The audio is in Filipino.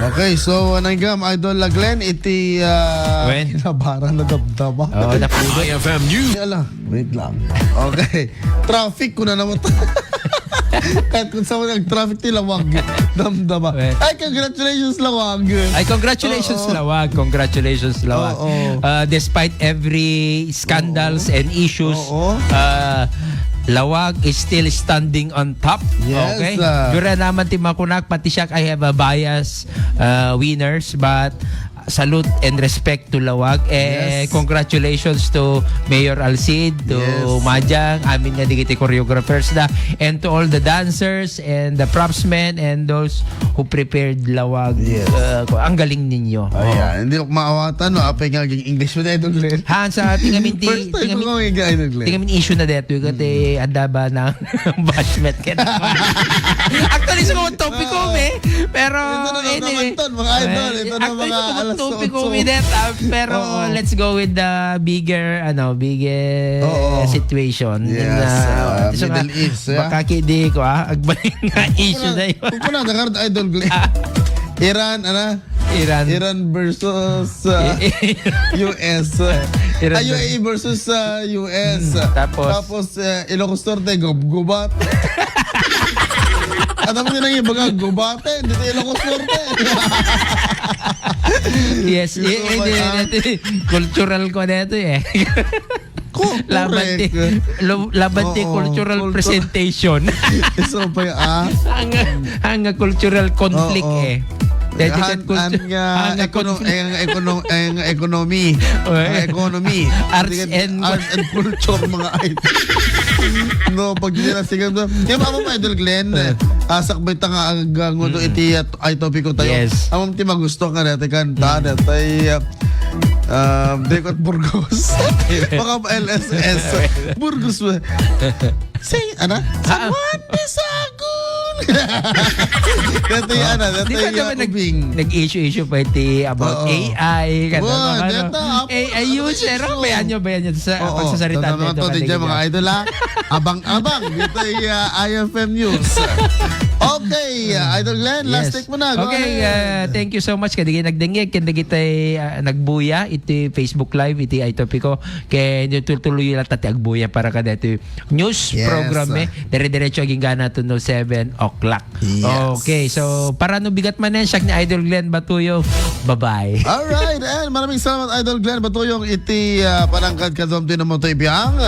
Okay, so nanggam Idol Glenn iti When? kinabaran na dabdaba. Oo, napulot. IFM News. Ala, wait lang. Okay. Traffic ko na naman. Kahit kung saan nag-traffic nila, wag. Damdama. Ay, congratulations, Lawag. Ay, congratulations, Lawag. Congratulations, Lawag. Despite every scandals and issues, Lawag is still standing on top. Yes, Okay? Dura naman ti makunak, pati siya I have a bias winners, but salute and respect to Lawag. Congratulations to Mayor Alcid, to Majang, amin nga digiti choreographers na, and to all the dancers and the propsmen and those who prepared Lawag. Ang galing ninyo. Ayan, hindi ko maawatan, no? Apay nga English mo na Idol Glenn. Han sa tingamin First time ko nga Idol Glenn. tingamin issue na dito kati andaba ng bashment ken. Actually sa mga topic ko pero Ito na naman ton, mga idol. Ito na mga alas topic ko pero let's go with the bigger situation. Yes, Middle East. Baka kidi ko agbalik nga issue na yun. Kung na nakard Idol Glenn. Iran versus US. UAE versus US. Tapos Ilocos Norte gubat. At naman yun ang ibaga gubate. Dito Ilocos Norte. Yes, cultural ko na ito laban ti cultural presentation. So pa ang cultural conflict economy. Arts and culture mga idol. No, pag hindi na sige. Yung amam Idol Glenn, sakbay ta nga ang iti ay topic ko tayo. Amam ti magusto ka natin kanta natin Dekot Burgos. Baka LSS. Burgos ba? Say, Sawan Bisagul! Dito yan, nag-issue pa iti about AI. AI user. Bayan nyo sa pagsasarita nito. Mga idol abang-abang. Dito yung IFM News. Okay, Idol Glenn, last take mo na. Okay, thank you so much. Kaya nagdengig, kaya kita nagbuya. Iti Facebook Live, iti ay topiko. Kaya tuloy lang tati agbuya para kada ito news program dire-diretso aging gana to no 7 o'clock. Okay, so para no bigat man yan, siyak ni Idol Glenn Batuyong. Bye-bye. Alright, and maraming salamat Idol Glenn Batuyong iti panangkad kadom din mo to ibiyang.